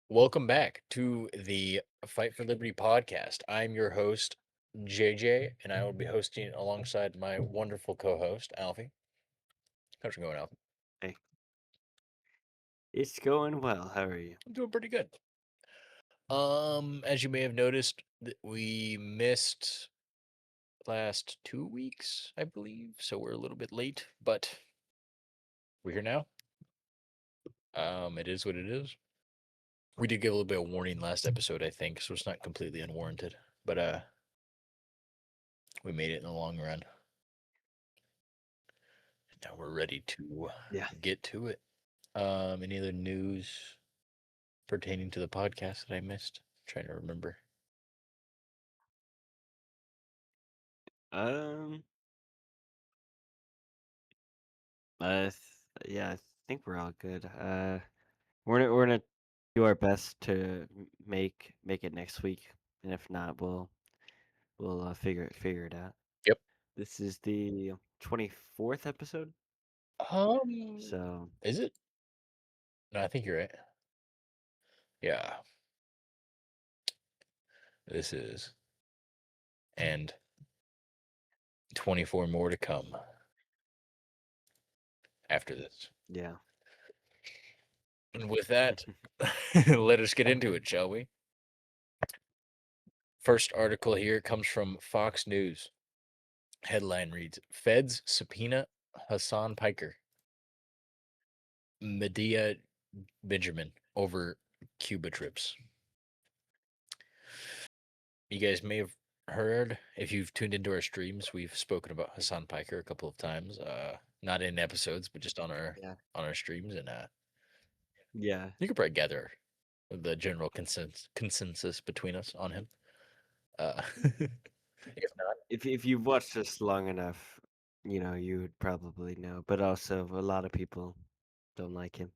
Welcome back to the Fight for Liberty podcast. I'm your host, JJ, and I will be hosting alongside my wonderful co host, Alfie. How's it going, Alfie? Hey, it's going well. How are you? I'm doing pretty good. As you may have noticed, we missed last 2 weeks, I believe, so we're a little bit late, but we're here now. It is what it is. We did give a little bit of warning last episode, I think, so it's not completely unwarranted, but we made it in the long run. Now we're ready to Yeah. get to it. Any other news pertaining to the podcast that I missed? Trying to remember. Um. Yeah. I think we're all good. We're gonna do our best to make it next week, and if not, we'll figure it out. Yep. This is the 24th episode, Um, so is it? No, I think you're right. Yeah, this is, and 24 more to come after this. yeah. And with that, let us get into it, shall we? First article here comes from Fox News. Headline reads: Feds subpoena Hassan Piker, Medea Benjamin over Cuba trips. You guys may have heard, if you've tuned into our streams, we've spoken about Hassan Piker a couple of times. Not in episodes, but just Yeah. on our streams, and Yeah. you could probably gather the general consensus between us on him. If not, If you've watched this long enough, you would probably know. But also, a lot of people don't like him.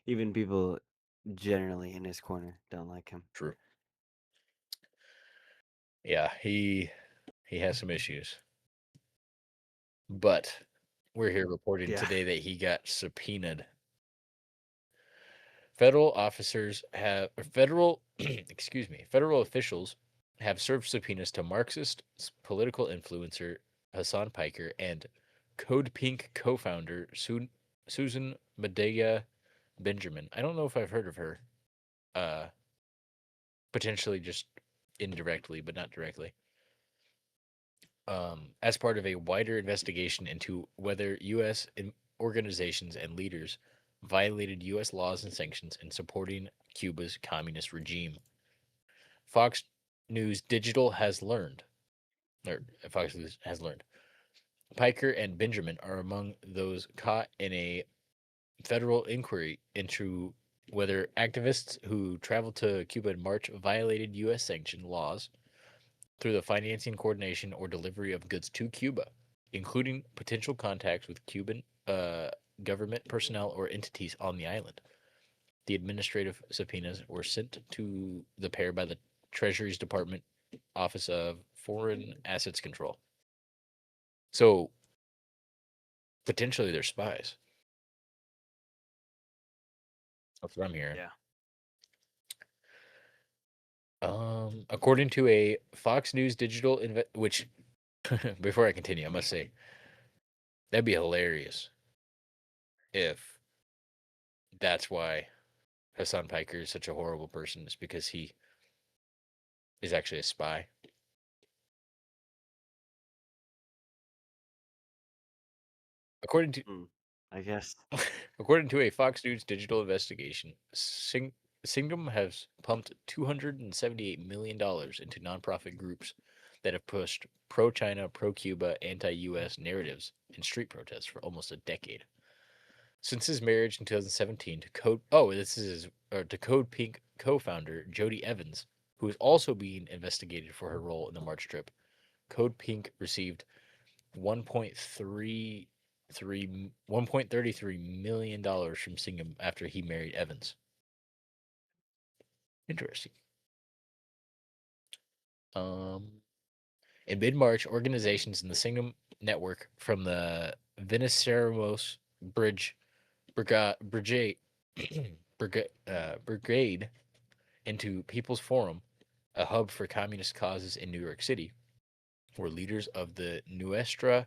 Even people generally in his corner don't like him. true. Yeah, he has some issues, but we're here reporting Yeah. today that he got subpoenaed. Federal officers have federal excuse me, federal officials have served subpoenas to Marxist political influencer Hassan Piker and Code Pink co-founder Susan Medea Benjamin. I don't know if I've heard of her. Uh, Potentially just indirectly, but not directly. As part of a wider investigation into whether organizations and leaders violated U.S. laws and sanctions in supporting Cuba's communist regime. Fox News Digital has learned, or Fox News has learned, Piker and Benjamin are among those caught in a federal inquiry into whether activists who traveled to Cuba in March violated U.S. sanctioned laws through the financing, coordination, or delivery of goods to Cuba, including potential contacts with Cuban government personnel or entities on the island. The administrative subpoenas were sent to the pair by the Treasury's Department Office of Foreign Assets Control. So potentially they're spies. That's what I'm hearing. Yeah. According to a Fox News digital which before I continue, I must say that'd be hilarious if that's why Hassan Piker is such a horrible person, is because he is actually a spy. According to Mm, I guess. according to a Fox News digital investigation, Singham has pumped $278 million into nonprofit groups that have pushed pro-China, pro-Cuba, anti-U.S. narratives in street protests for almost a decade. Since his marriage in 2017 to to Code Pink co-founder Jody Evans, who is also being investigated for her role in the March trip, Code Pink received 1.33 million dollars from Singham after he married Evans. Interesting. Um, in mid-March, organizations in the Singham network from the Veniceros Bridge Brigade, Brigade into People's Forum, a hub for communist causes in New York City, were leaders of the Nuestra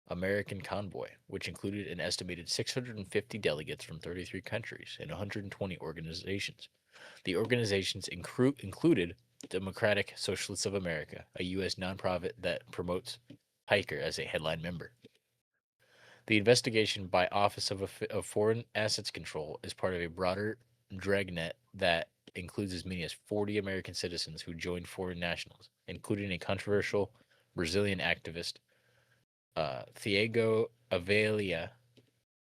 American Convoy, which included an estimated 650 delegates from 33 countries and 120 organizations. The organizations included Democratic Socialists of America, a U.S. nonprofit that promotes Hiker as a headline member. The investigation by Office of Foreign Assets Control is part of a broader dragnet that includes as many as 40 American citizens who joined foreign nationals, including a controversial Brazilian activist, Thiago Avelia,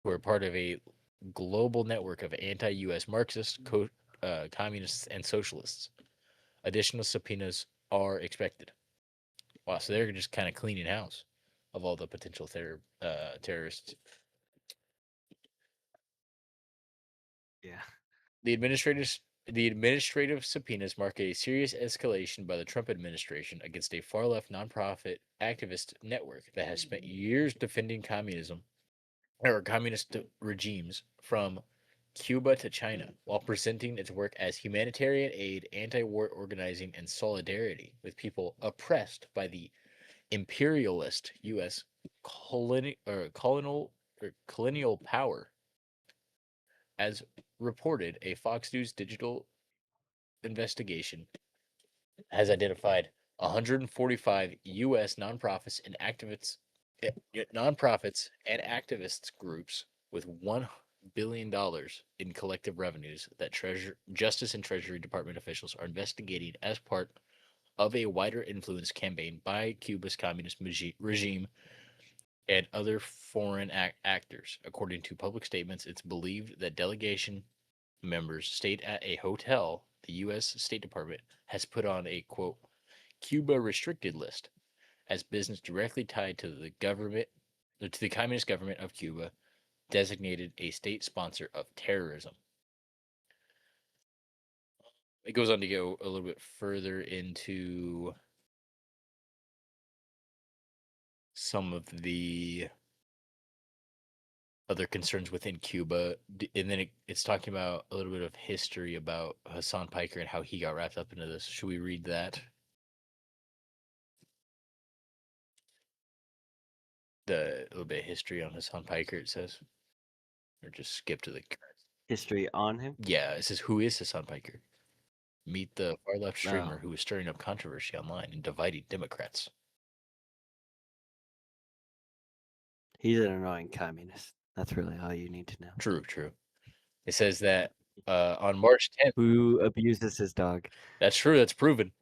who are part of a global network of anti-U.S. Marxists, communists, and socialists. Additional subpoenas are expected. Wow, so they're just kind of cleaning house of all the potential terrorists. Yeah. The administrative subpoenas mark a serious escalation by the Trump administration against a far left nonprofit activist network that has spent years defending communism or communist regimes from Cuba to China while presenting its work as humanitarian aid, anti war organizing, and solidarity with people oppressed by the imperialist U.S. Colonial power. As reported, a Fox News digital investigation has identified 145 U.S. nonprofits and activists groups with $1 billion in collective revenues that Justice and Treasury Department officials are investigating as part of a wider influence campaign by Cuba's communist regime and other foreign actors. According to public statements, it's believed that delegation members stayed at a hotel the U.S. State Department has put on a quote Cuba restricted list as business directly tied to the government to the communist government of Cuba designated a state sponsor of terrorism. It goes on to go a little bit further into some of the other concerns within Cuba, and then it's talking about a little bit of history about Hassan Piker and how he got wrapped up into this. Should we read that? The little bit of history on Hassan Piker, it says, or just skip to the History on him? yeah. It says, who is Hassan Piker? Meet the far left streamer Oh, who is stirring up controversy online and dividing Democrats. he's an annoying communist. That's really all you need to know. True, true. It says that on March 10th, Who abuses his dog? that's true, that's proven.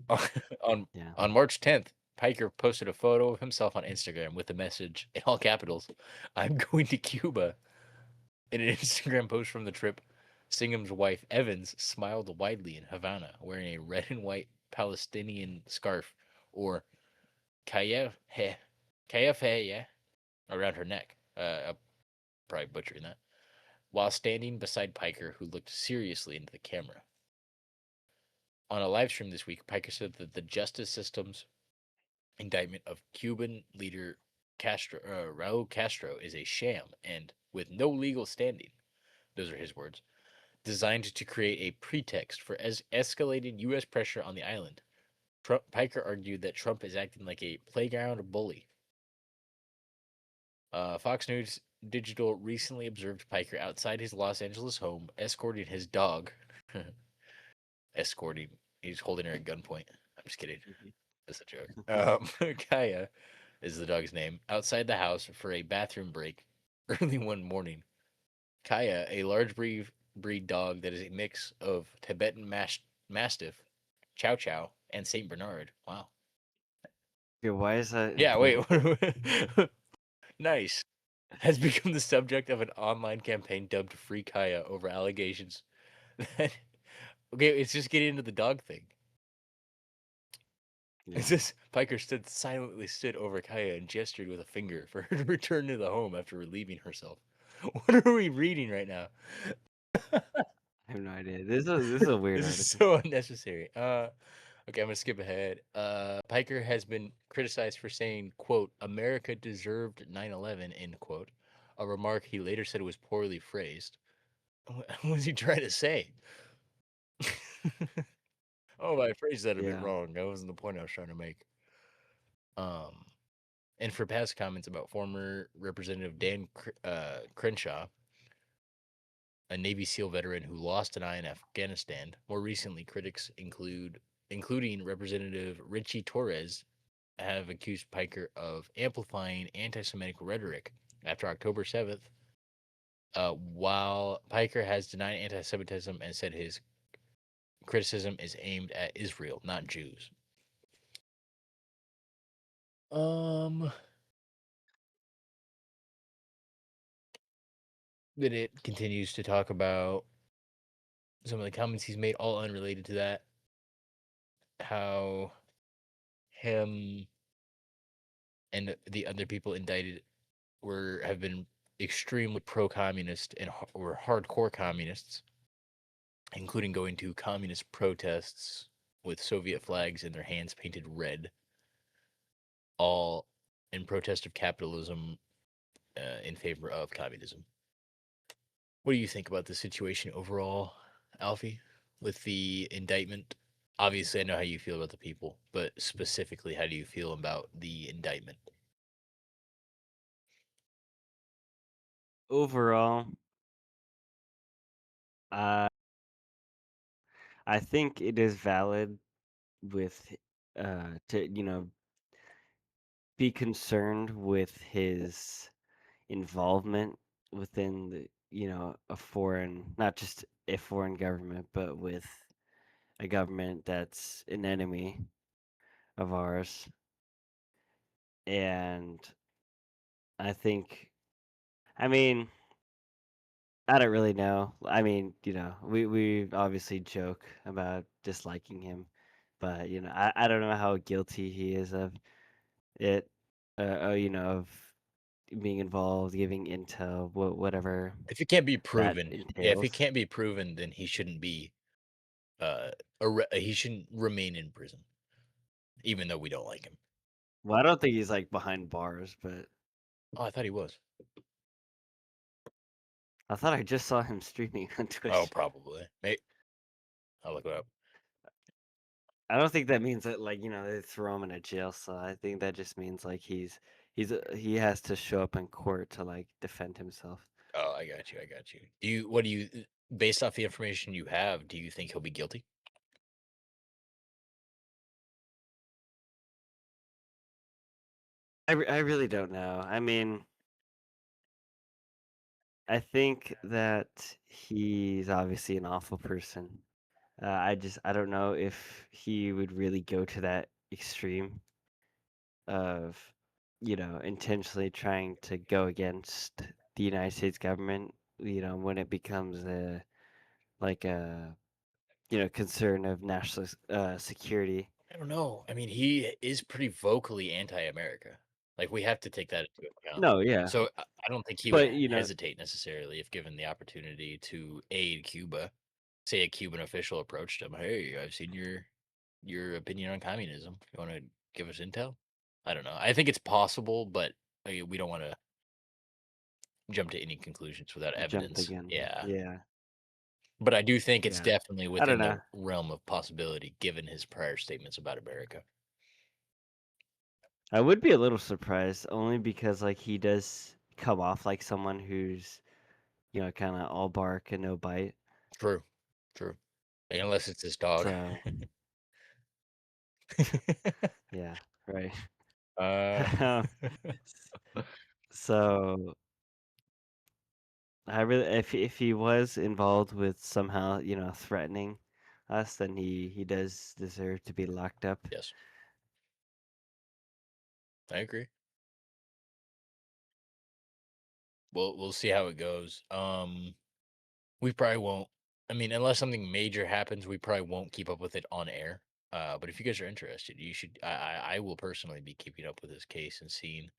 on Yeah. on March 10th, Piker posted a photo of himself on Instagram with the message in all capitals, "I'm going to Cuba." In an Instagram post from the trip, Singham's wife Evans smiled widely in Havana, wearing a red and white Palestinian scarf or kayafeh, kayafeh, around her neck. I'm probably butchering that. While standing beside Piker, who looked seriously into the camera. On a live stream this week, Piker said that the justice system's indictment of Cuban leader Raul Castro is a sham and with no legal standing. Those are his words. Designed to create a pretext for escalated U.S. pressure on the island. Piker argued that Trump is acting like a playground bully. Fox News Digital recently observed Piker outside his Los Angeles home, escorting his dog. Escorting. He's holding her at gunpoint. I'm just kidding. Mhm. That's a joke. Kaya is the dog's name. Outside the house for a bathroom break early one morning. Kaya, a large breed dog that is a mix of Tibetan Mastiff, Chow Chow, and Saint Bernard. Wow. Okay, why is that Yeah, wait. important? Nice. Has become the subject of an online campaign dubbed Free Kaya over allegations that. Okay, it's just getting into the dog thing. It Yeah. says Piker silently stood over Kaya and gestured with a finger for her to return to the home after relieving herself. What are we reading right now? I have no idea. This is a weird This is article. so unnecessary. Okay, I'm gonna skip ahead. Piker has been criticized for saying, "quote America deserved 9/11," end quote, a remark he later said was poorly phrased. What was he trying to say? Oh, I phrased that a bit Yeah. wrong. That wasn't the point I was trying to make. Um, and for past comments about former Representative Crenshaw, a Navy SEAL veteran who lost an eye in Afghanistan, more recently including Representative Richie Torres, have accused Piker of amplifying anti-Semitic rhetoric. After October 7th, while Piker has denied anti-Semitism and said his criticism is aimed at Israel, not Jews. Um, then it continues to talk about some of the comments he's made, all unrelated to that. How him and the other people indicted have been extremely pro-communist and were hardcore communists, including going to communist protests with Soviet flags and their hands painted red, all in protest of capitalism, in favor of communism. What do you think about the situation overall, Alfie, with the indictment? Obviously, I know how you feel about the people, but specifically, how do you feel about the indictment? Overall, uh, I think it is valid with to be concerned with his involvement within the a foreign, not just a foreign government, but with a government that's an enemy of ours. And I think, I mean, I don't really know. I mean, we obviously joke about disliking him, but I don't know how guilty he is of it, of being involved, giving intel, whatever If it can't be that proven, yeah, if it entails. can't be proven, then he shouldn't be. He shouldn't remain in prison, even though we don't like him. Well, I don't think he's like behind bars, but Oh, I thought he was. I thought I just saw him streaming on Oh, Twitch. probably. I'll look it up. I don't think that means that like they throw him in a jail cell. I think that just means like he has to show up in court to like defend himself. Oh, I got you. I got you. What do you, based off the information you have, do you think he'll be guilty? I really don't know. I mean, I think that he's obviously an awful person. I don't know if he would really go to that extreme of, intentionally trying to go against the United States government, when it becomes like a, concern of national security. I don't know. I mean, he is pretty vocally anti-America. Like, we have to take that into account. No, yeah. So I don't think he would But, hesitate necessarily if given the opportunity to aid Cuba. Say a Cuban official approached him, "Hey, I've seen your opinion on communism. You want to give us intel?" I don't know. I think it's possible, but we don't want to jump to any conclusions without jump the evidence. gun. Yeah. Yeah. But I do think it's Yeah. definitely I don't within know. the realm of possibility given his prior statements about America. I would be a little surprised only because like he does come off like someone who's, kind of all bark and no bite. True. True. Unless it's his dog. So, yeah, right. uh, So, I really, if he was involved with somehow, threatening us, then he does deserve to be locked up. yes, I agree. We'll see how it goes. We probably won't. I mean, unless something major happens, we probably won't keep up with it on air. But if you guys are interested, you should. I will personally be keeping up with this case and seeing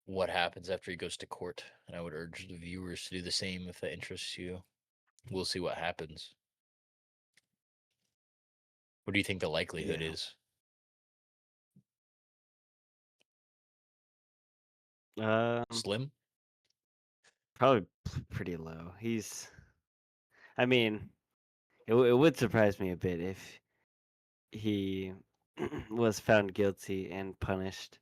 what happens after he goes to court. And I would urge the viewers to do the same if that interests you. We'll see what happens. What do you think the likelihood Yeah. is? Um, Slim? Probably pretty low. I mean, it would surprise me a bit if he was found guilty and punished.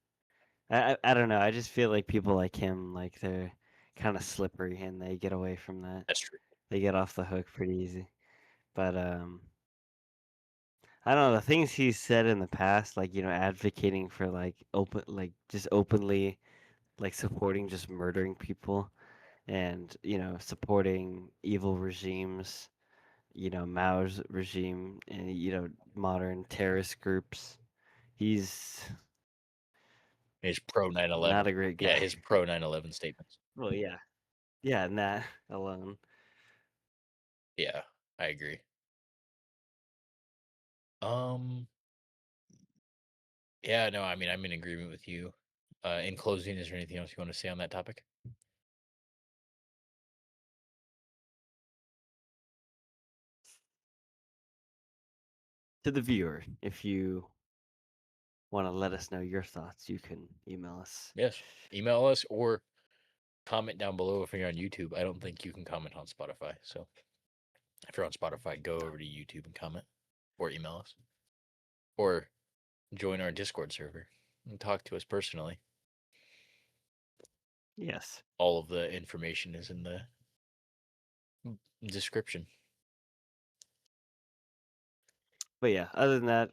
I don't know. I just feel like people like him, like they're kind of slippery and they get away from that. That's true. They get off the hook pretty easy. But I don't know, the things he's said in the past, like, advocating for just openly like supporting just murdering people and, supporting evil regimes, Mao's regime and, modern terrorist groups. He's His pro 9/11. not a great Yeah, guy. his pro 9/11 statements. Well, yeah. Yeah, and that alone. Yeah, I agree. Um, yeah, no, I mean, I'm in agreement with you. In closing, is there anything else you want to say on that topic? To the viewer, if you want to let us know your thoughts, you can email us. Yes. Email us or comment down below if you're on YouTube. I don't think you can comment on Spotify. So if you're on Spotify, go over to YouTube and comment or email us or join our Discord server and talk to us personally. Yes. All of the information is in the description. But yeah, other than that,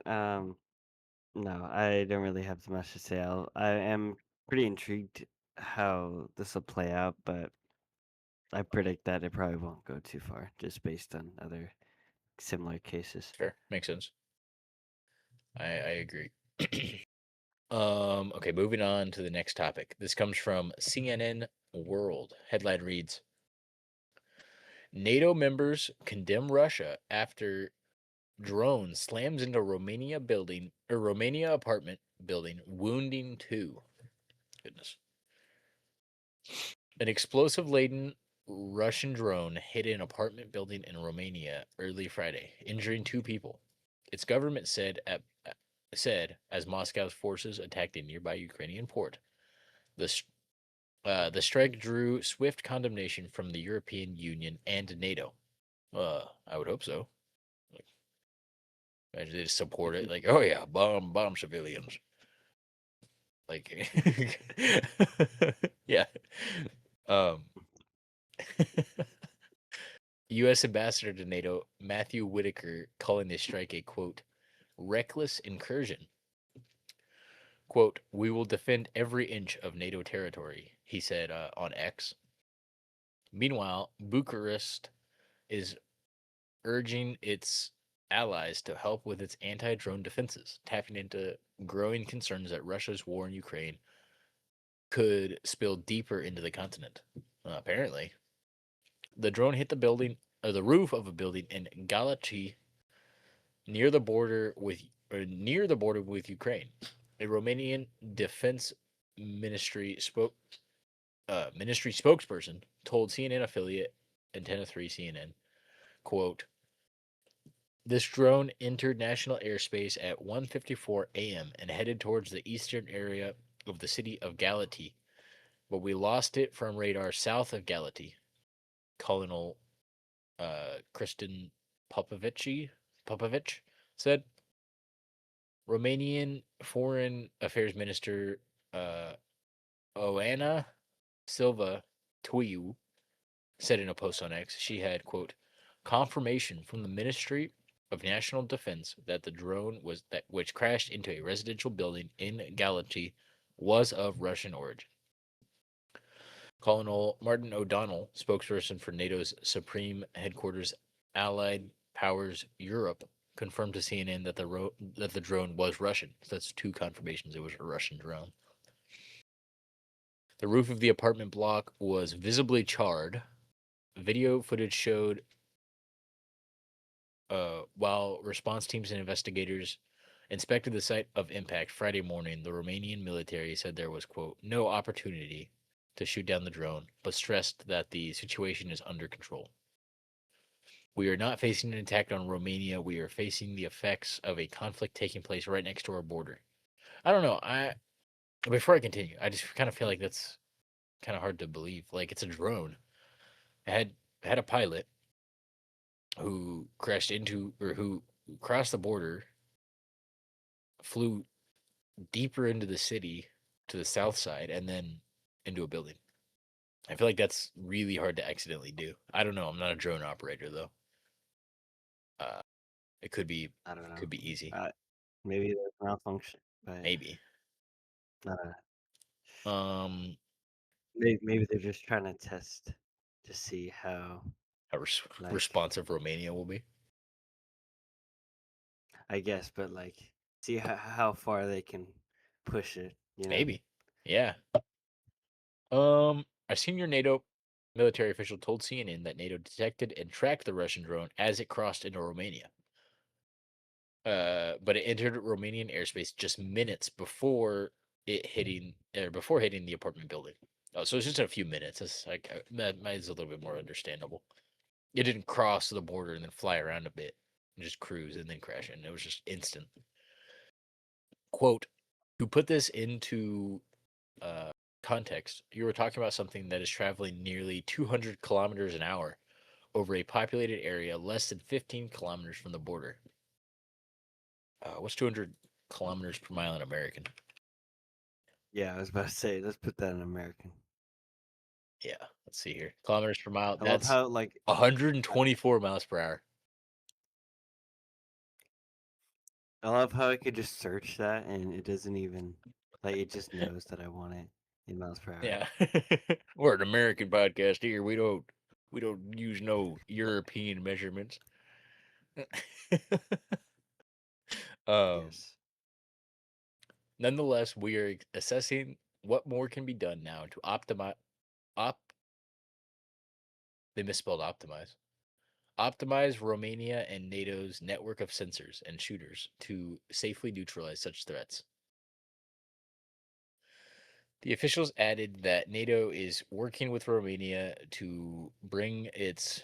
no, I don't really have much to say. I am pretty intrigued how this will play out, but I predict that it probably won't go too far, just based on other similar cases. Fair. Makes sense. I agree. Okay, moving on to the next topic. This comes from CNN World. Headline reads: NATO members condemn Russia after drone slams into Romania apartment building, wounding 2. Goodness. An explosive laden Russian drone hit an apartment building in Romania early Friday, injuring 2 people. Its government said as Moscow's forces attacked a nearby Ukrainian port. The strike drew swift condemnation from the European Union and NATO. I would hope so. Like, imagine they just support it. Like, oh yeah, bomb civilians. Like, yeah. Um, U.S. Ambassador to NATO Matthew Whitaker calling the strike a quote reckless incursion. Quote, we will defend every inch of NATO territory, he said on X. Meanwhile, Bucharest is urging its allies to help with its anti drone defenses, tapping into growing concerns that Russia's war in Ukraine could spill deeper into the continent. Apparently, the drone hit the roof of a building in Galachi near the border with Ukraine. A Romanian defense ministry spokesperson told CNN affiliate Antenna 3 CNN, quote, this drone entered national airspace at 1:54 a.m. and headed towards the eastern area of the city of Galați, but we lost it from radar south of Galați. Colonel Kristen Popovici said. Romanian Foreign Affairs Minister Oana Silva Toiu said in a post on X she had, quote, confirmation from the Ministry of National Defense that the drone which crashed into a residential building in Galați was of Russian origin. Colonel Martin O'Donnell, spokesperson for NATO's Supreme Headquarters Allied Powers Europe, confirmed to CNN that the drone was Russian. So that's 2 confirmations it was a Russian drone. The roof of the apartment block was visibly charred. Video footage showed while response teams and investigators inspected the site of impact Friday morning, the Romanian military said there was, quote, no opportunity to shoot down the drone, but stressed that the situation is under control. We are not facing an attack on Romania. We are facing the effects of a conflict taking place right next to our border. I don't know. Before I continue, I just kind of feel like that's kind of hard to believe. Like, it's a drone. It had a pilot. who crashed into or who crossed the border, flew deeper into the city to the south side, and then into a building. I feel like that's really hard to accidentally do. I don't know. I'm not a drone operator though. Uh, it I don't know. could be easy. Maybe there's malfunction, but Maybe. uh, Um, maybe they're just trying to test to see how, how like, responsive Romania will be. I guess, but like, see how far they can push it. You know? Maybe. Yeah. A senior NATO military official told CNN that NATO detected and tracked the Russian drone as it crossed into Romania. But it entered Romanian airspace just minutes before before hitting the apartment building. Oh, so it's just a few minutes. It's like that is a little bit more understandable. It didn't cross the border and then fly around a bit and just cruise and then crash in. It was just instant. Quote, to put this into uh, context, you were talking about something that is traveling nearly 200 kilometers an hour over a populated area less than 15 kilometers from the border. What's 200 kilometers per mile in American? Yeah, I was about to say, let's put that in American. Yeah, let's see here. Kilometers per mile. I love That's how like 124 miles per hour. I love how I could just search that and it doesn't even like it just knows that I want it in miles per hour. Yeah. We're an American podcast here. We don't use no European measurements. um Yes. Nonetheless, we are assessing what more can be done now to op they misspelled optimize. Optimize Romania and NATO's network of sensors and shooters to safely neutralize such threats. The officials added that NATO is working with Romania to bring it's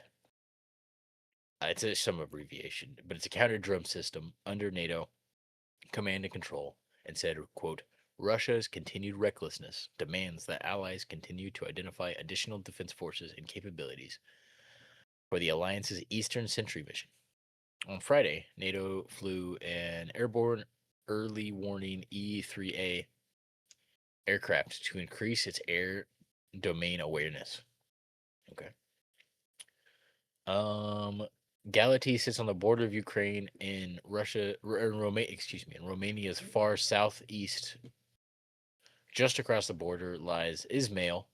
some abbreviation, but it's a counter drone system under NATO command and control, and said, quote, Russia's continued recklessness demands that allies continue to identify additional defense forces and capabilities for the alliance's Eastern Sentry mission. On Friday, NATO flew an airborne early warning E-3A aircraft to increase its air domain awareness. Okay. Um, Galati sits on the border of Ukraine in in Romania's far southeast. Just across the border lies Ismail,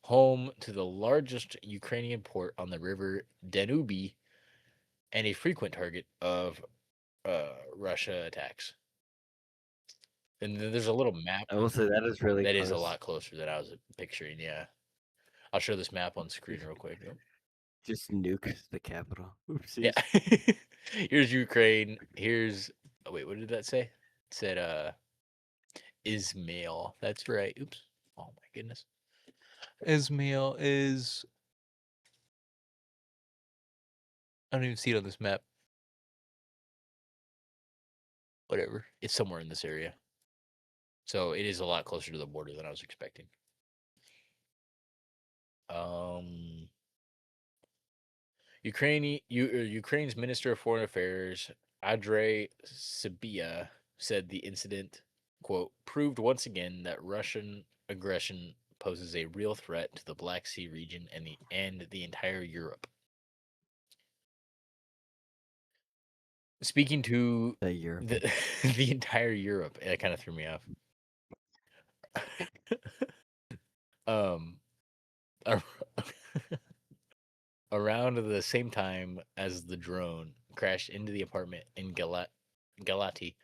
home to the largest Ukrainian port on the river Danube and a frequent target of Russia attacks. And then there's a little map I will say that is really that is a close. lot closer than I was picturing. Yeah. I'll show this map on screen real quick. Just nuke the capital. Yeah. Oopsies. Here's Ukraine. Here's oh wait, what did that say? It said Ismail. That's right. Oops. Oh my goodness. Ismail is I don't even see it on this map. Whatever. It's somewhere in this area. So it is a lot closer to the border than I was expecting. Um Ukraine's Minister of Foreign Affairs, Andrei Sybiha, said the incident, quote, proved once again that Russian aggression poses a real threat to the Black Sea region and the entire Europe. Speaking to The Europe. the entire Europe, that kind of threw me off. um ar- Around the same time as the drone crashed into the apartment in Galati,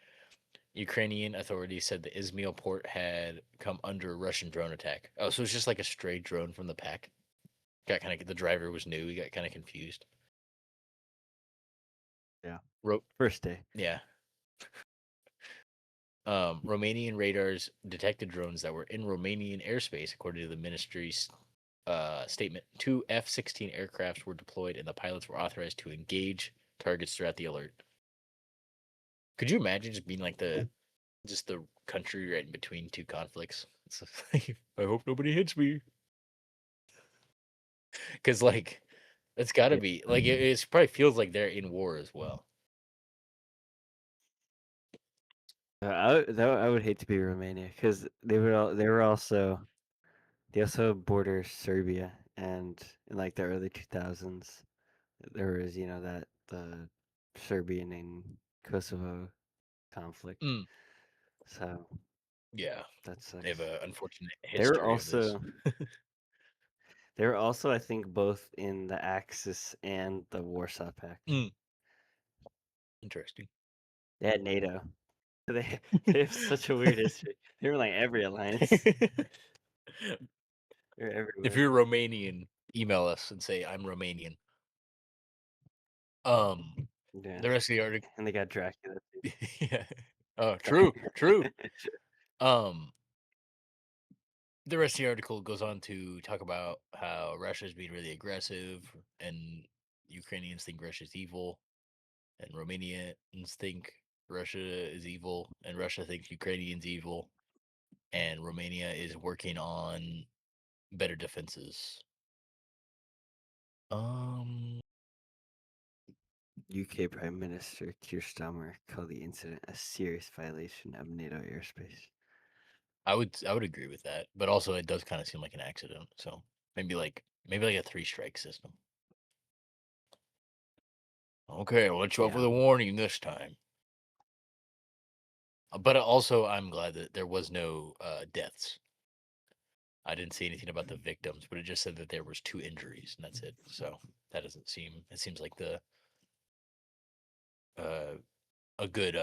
Ukrainian authorities said the Izmail port had come under a Russian drone attack. Oh, so it's just like a stray drone from the pack. Got kind of the driver was new. He got kind of confused. Yeah. Ro- First day. yeah. Romanian radars detected drones that were in Romanian airspace, according to the ministry's statement. Two F-16 aircrafts were deployed, and the pilots were authorized to engage targets throughout the alert. Could you imagine just being like just the country right in between two conflicts? It's like, I hope nobody hits me. Because, like, It's gotta Yeah. be. Like, it probably feels like they're in war as well. I would hate to be Romania because they were also they also border Serbia, and in like the early 2000s there was that the Serbian and Kosovo conflict. Mm, So yeah, that they have sucks. a unfortunate They were history of this. also they were also I think both in the Axis and the Warsaw Pact. Mm, interesting. They had NATO. They have such a weird history. They were like every alliance. They're If everywhere. you're Romanian, email us and say I'm Romanian. Um, Yeah, the rest of the article, and they got Dracula too. yeah. Oh, true, true. Um, the rest of the article goes on to talk about how Russia's being really aggressive, and Ukrainians think Russia's evil, and Romanians think Russia is evil, and Russia thinks Ukrainians evil, and Romania is working on better defenses. Um, UK Prime Minister Keir Starmer called the incident a serious violation of NATO airspace. I would agree with that, but also it does kind of seem like an accident. So maybe like a three strike system. Okay, I'll let you off Yeah, with a warning this time. But also, I'm glad that there was no deaths. I didn't see anything about the victims, but it just said that there was two injuries, and that's it. So that doesn't seem. It seems like the uh, a good.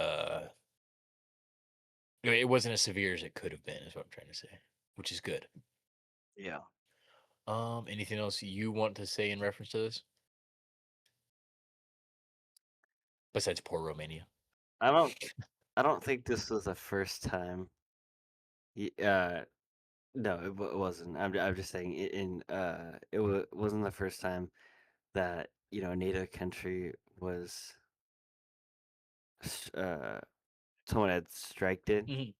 It wasn't as severe as it could have been, is what I'm trying to say, which is good. yeah. Anything else you want to say in reference to this besides poor Romania? I don't I don't think this was the first time. No, it wasn't. I'm just saying wasn't the first time that a NATO country was s- uh someone had striked it. Mhm.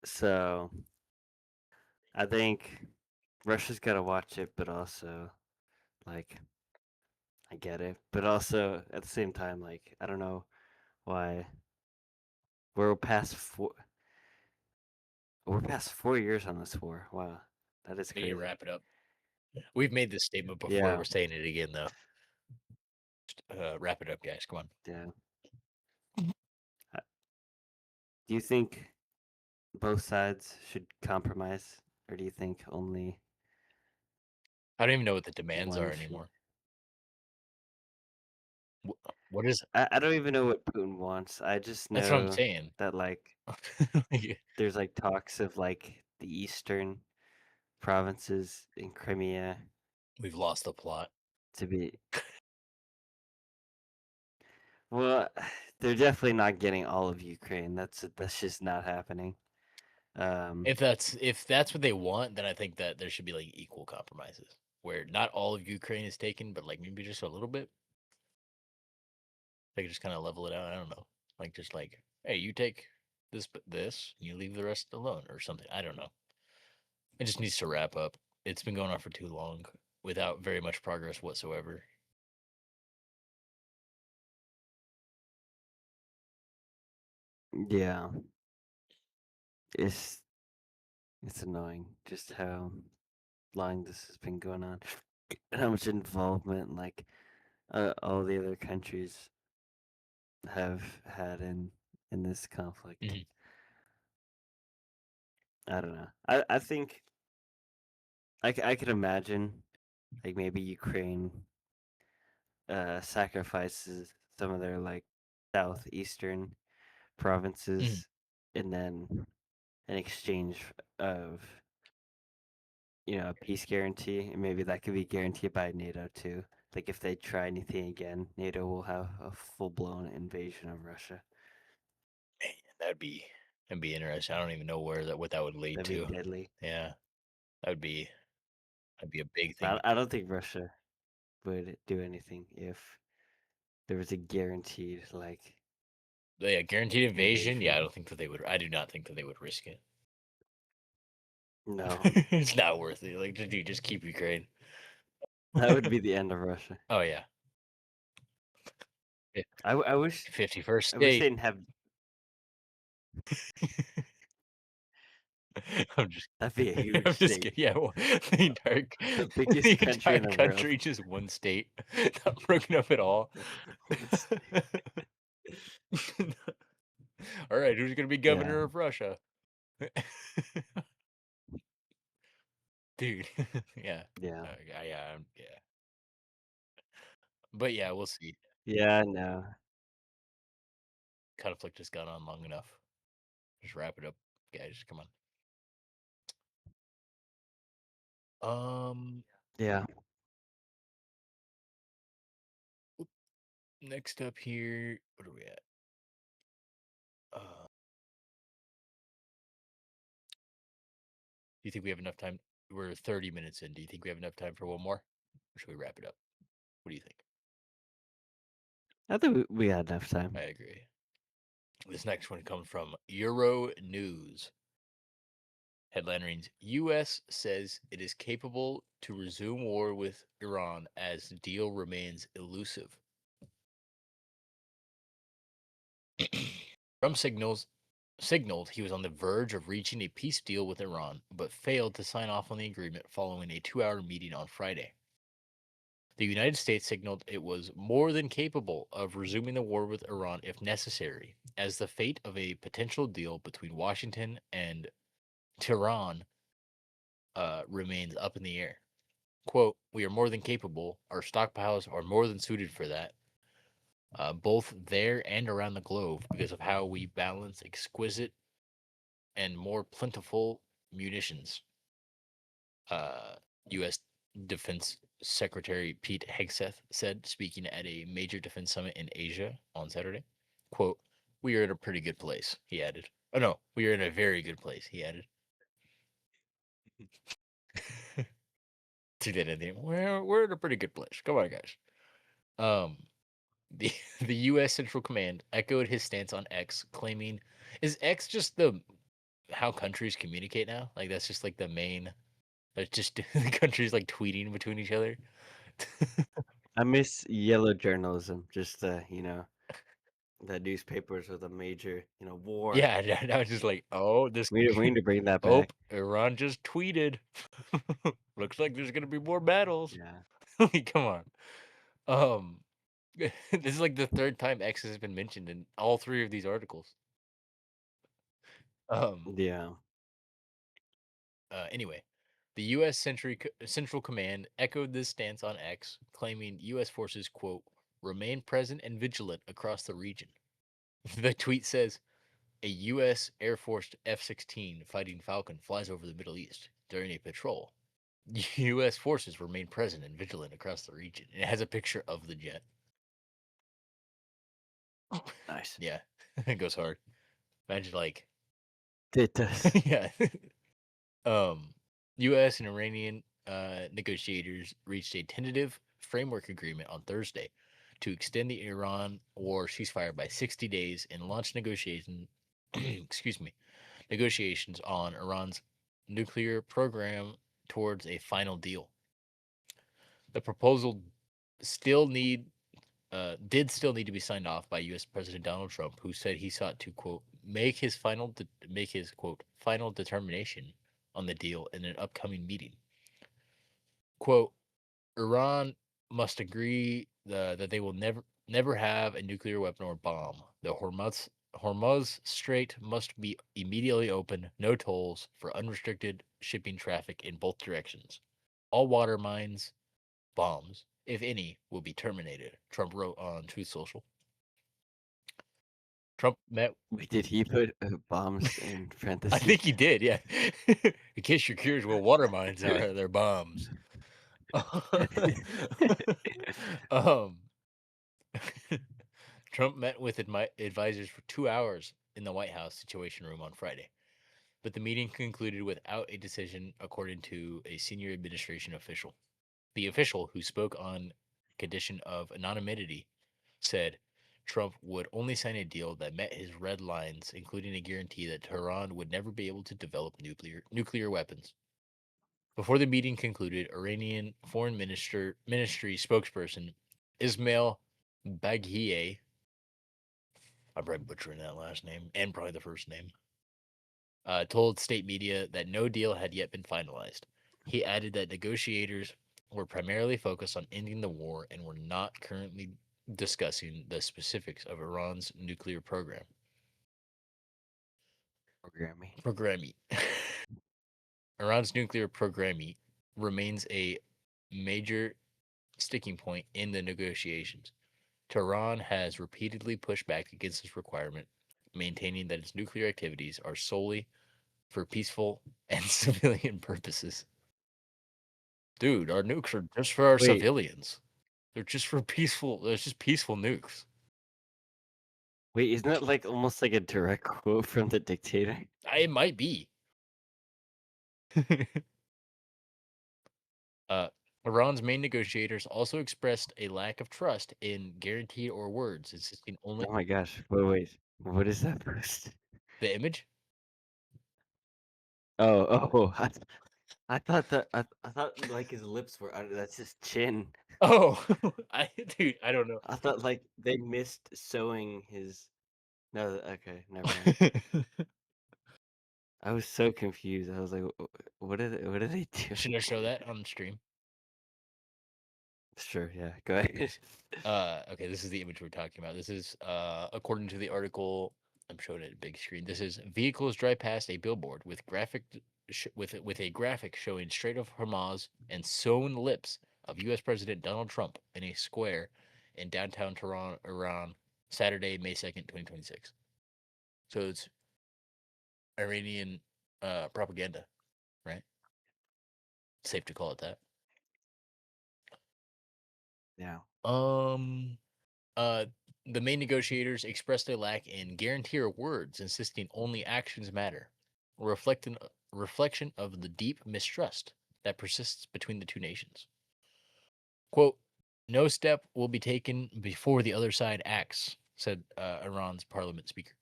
So I think Russia's got to watch it, but also like I get it, but also at the same time, like I don't know why we're past four we're past 4 years on this war. Wow, that is We need to crazy. wrap it up. We've made this statement before. Yeah, We're saying it again, though. Wrap it up, guys. Come on. yeah. Uh, Do you think both sides should compromise, or do you think only I don't even know what the demands are one should? anymore. What is? I don't even know what Putin wants. I just That's what I'm know saying. that like Yeah, there's like talks of like the eastern provinces in Crimea we've lost the plot. to be. Well, they're definitely not getting all of Ukraine. That's just not happening. Um, If that's what they want, then I think that there should be like equal compromises where not all of Ukraine is taken, but like maybe just a little bit. They could just kind of level it out. I don't know. Like just like, hey, you take this, and you leave the rest alone, or something. I don't know. It just needs to wrap up. It's been going on for too long without very much progress whatsoever. yeah, it's it's annoying just how long this has been going on, and how much involvement like all the other countries have had in this conflict. Mhm. I don't know. I think I could imagine like maybe Ukraine sacrifices some of their like southeastern Mhm. provinces, and then in exchange of a peace guarantee, and maybe that could be guaranteed by NATO too. Like if they try anything again, NATO will have a full blown invasion of Russia. Man, that'd be interesting. I don't even know what that would lead That'd be to. deadly. Yeah, that would be that'd be a big thing. I don't think Russia would do anything if there was a guaranteed like Yeah, guaranteed invasion. Yeah, I invasion. don't think that they would. I do not think that they would risk it. No, It's not worth it. Like, dude, just keep Ukraine. that would be the end of Russia. Oh yeah, I wish 51st I wish state. they didn't have. I'm just, That'd be a huge I'm just state, kidding. Yeah, well, the entire, the the biggest country entire in the world. country, just one state, not broken up at all. One state. All right, who's gonna be Yeah, governor of Russia? Dude, yeah, yeah, yeah. But yeah, we'll see. yeah. No, Conflict has gone on long enough. Just wrap it up, guys. Come on. Um, yeah. next up here, what are we at? Do you think we have enough time? We're 30 minutes in. Do you think we have enough time for one more? Or should we wrap it up? What do you think? I think we had enough I time. agree. This next one comes from Euro News. Headline reads: U.S. says it is capable to resume war with Iran as deal remains elusive. Trump signaled he was on the verge of reaching a peace deal with Iran, but failed to sign off on the agreement following a 2-hour meeting on Friday. The United States signaled it was more than capable of resuming the war with Iran if necessary, as the fate of a potential deal between Washington and Tehran remains up in the air. Quote, "We are more than capable. Our stockpiles are more than suited for that, both there and around the globe, because of how we balance exquisite and more plentiful munitions," U.S. Defense Secretary Pete Hegseth said, speaking at a major defense summit in Asia on Saturday. Quote, "We are in a pretty good place," he added. Oh, no, we are in a very good place, he added. To that ending, we're in a pretty good place. Come on, guys. Um, the the U.S. Central Command echoed his stance on X, claiming, "Is X just the how countries communicate now? Like that's just like the main. That's just the countries like tweeting between each other." I miss yellow journalism. Just the newspapers with a major war. Yeah, now it's just like, oh, this, We need to bring that oh, back. Iran just tweeted. Looks like there's gonna be more battles. Yeah, Like, come on. Um, this is like the third time X has been mentioned in all three of these articles. Um, yeah. Anyway, the U.S. Central Command echoed this stance on X, claiming U.S. forces, quote, "remain present and vigilant across the region." The tweet says, "A U.S. Air Force F-16 Fighting Falcon flies over the Middle East during a patrol. U.S. forces remain present and vigilant across the region." And it has a picture of the jet. Nice. Yeah, it goes hard. Imagine like, It does. yeah. U.S. and Iranian negotiators reached a tentative framework agreement on Thursday to extend the Iran war ceasefire by 60 days and launch excuse me, negotiations on Iran's nuclear program towards a final deal. The proposal still need did still need to be signed off by U.S. President Donald Trump, who said he sought to quote make his quote final determination on the deal in an upcoming meeting. Quote, "Iran must agree that they will never have a nuclear weapon or bomb. The Hormuz Strait must be immediately open, no tolls for unrestricted shipping traffic in both directions. All water mines, bombs, if any, will be terminated," Trump wrote on Truth Social. Trump met. Wait, did he put bombs in I think he parentheses? did, yeah. In case you're curious what water mines are, they're bombs. um, Trump met with advisors for 2 hours in the White House Situation Room on Friday, but the meeting concluded without a decision, according to a senior administration official. The official, who spoke on condition of anonymity, said, Trump would only sign a deal that met his red lines, including a guarantee that Tehran would never be able to develop nuclear weapons. Before the meeting concluded, Iranian Foreign Ministry spokesperson Ismail Baghie, I'm probably butchering that last name and probably the first name, told state media that no deal had yet been finalized. He added that negotiators were primarily focused on ending the war and were not currently discussing the specifics of Iran's nuclear program. Programming. Programming. Iran's nuclear programming remains a major sticking point in the negotiations. Tehran has repeatedly pushed back against this requirement, maintaining that its nuclear activities are solely for peaceful and civilian purposes. Dude, our nukes are just for our Wait, civilians. They're just for peaceful. They're just peaceful nukes. wait, isn't that like almost like a direct quote from the dictator? It might be. uh, Iran's main negotiators also expressed a lack of trust in guarantee or words, insisting only Oh my gosh. Wait. What is that post? the image. Oh. I thought I thought like his lips were under. That's his chin. Oh, dude, I don't know. I thought like they missed sewing his. No, okay, never mind. I was so confused. I was like, What are they Should doing?" I show that on stream? Sure, yeah, go ahead. Okay, this is the image we're talking about. This is according to the article. I'm showing it a big screen. This is vehicles drive past a billboard with with a graphic showing Strait of Hormuz and sewn lips of U.S. President Donald Trump in a square in downtown Tehran, Iran, Saturday, May 2nd, 2026. So it's Iranian propaganda, right? Safe to call it that. Yeah. Um, Uh, the main negotiators expressed a lack in guarantee or words, insisting only actions matter, a reflection of the deep mistrust that persists between the two nations. Quote, no step will be taken before the other side acts, said Iran's parliament speaker.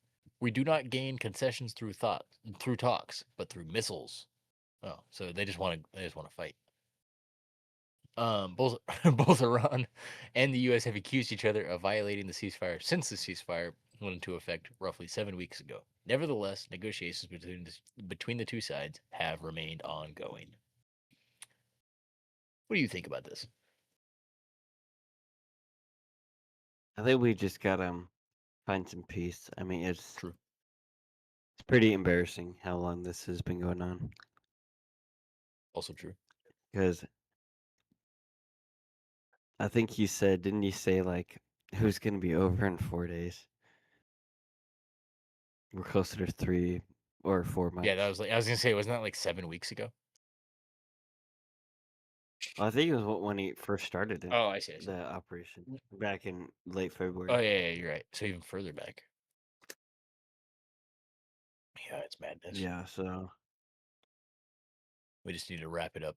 We do not gain concessions through talks, but through missiles. Oh, so they just want to fight. Both both Iran and the U.S. have accused each other of violating the ceasefire since the ceasefire went into effect roughly 7 weeks ago. Nevertheless, negotiations between the two sides have remained ongoing. What do you think about this? I think we just gotta find some peace. I mean, True. it's pretty embarrassing how long this has been going on. Also true. Because I think you said, didn't you say like who's gonna be over in 4 days? We're closer to 3 or 4 months. Yeah, that was like I was gonna say, wasn't that like 7 weeks ago? I think it was when he first started it, Oh, I see. I see. the operation back in late Oh February. yeah, you're right. So even further back. Yeah, it's madness. Yeah, so We just need to wrap it up.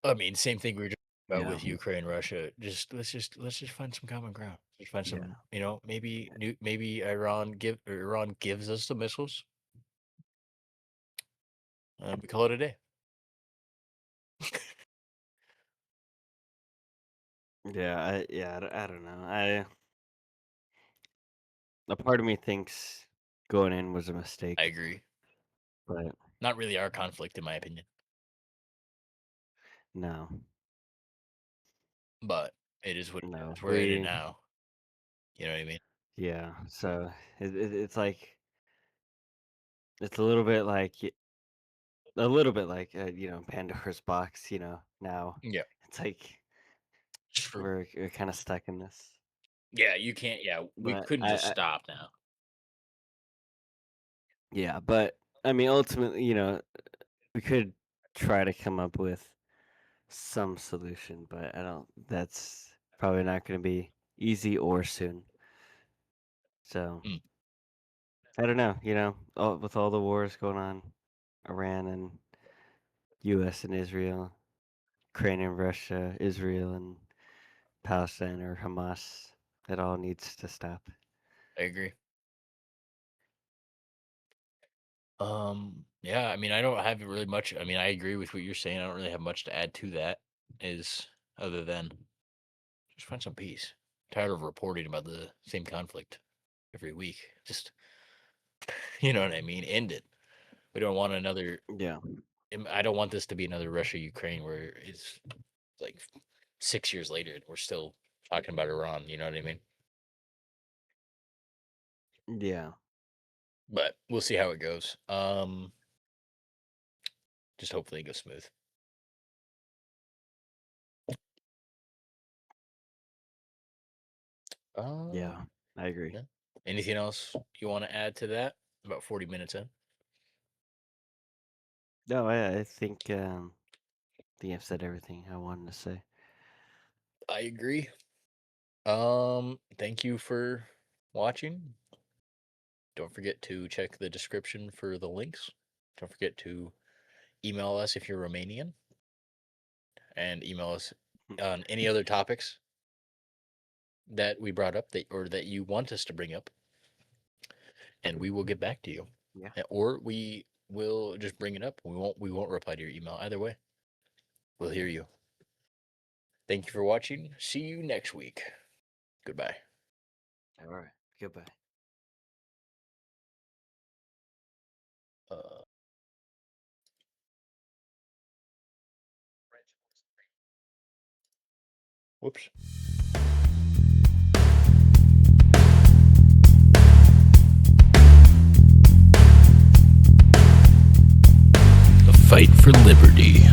I mean, same thing we were just about yeah, with Ukraine, Russia. Let's just find some common ground. Let's find yeah, some, maybe Iran gives us the missiles. We call it a day. I don't know. A part of me thinks going in was a I mistake, agree. but Not really our conflict, in my opinion, no, but it is what it no, is. We're in it now. You know what I mean? yeah. So it's like it's a little bit like Pandora's box. Now Yeah, it's like true. we're kind of stuck in this. Yeah, you can't. Yeah, we But couldn't just stop now. yeah, but I mean, ultimately, we could try to come up with some solution, but I don't. That's probably not going to be easy or soon. So Mm, I don't know. With all the wars going on, Iran and U.S. and Israel, Ukraine and Russia, Israel and Palestine or Hamas. It all needs to stop. I agree. Yeah, I mean, I don't have really much. I mean, I agree with what you're saying. I don't really have much to add to that, is other than just find some peace. Tired of reporting about the same conflict every week. Just, you know what I mean? End it. We don't want another. Yeah. I don't want this to be another Russia Ukraine where it's like 6 years later and we're still talking about Iran. You know what I mean? Yeah. But we'll see how it goes. Just hopefully it goes smooth. Yeah. Um, I agree. yeah. Anything else you want to add to that? About 40 minutes in. No, I think I've said everything I wanted to say. I agree. Thank you for watching. Don't forget to check the description for the links. Don't forget to email us if you're Romanian and email us on any other topics that we brought up that you want us to bring up, and we will get back to you. Yeah. Or we will just bring it up. We won't reply to your email. Either way, we'll hear you. Thank you for watching. See you next week. Goodbye. All right. Goodbye. Uh, whoops. The fight for liberty.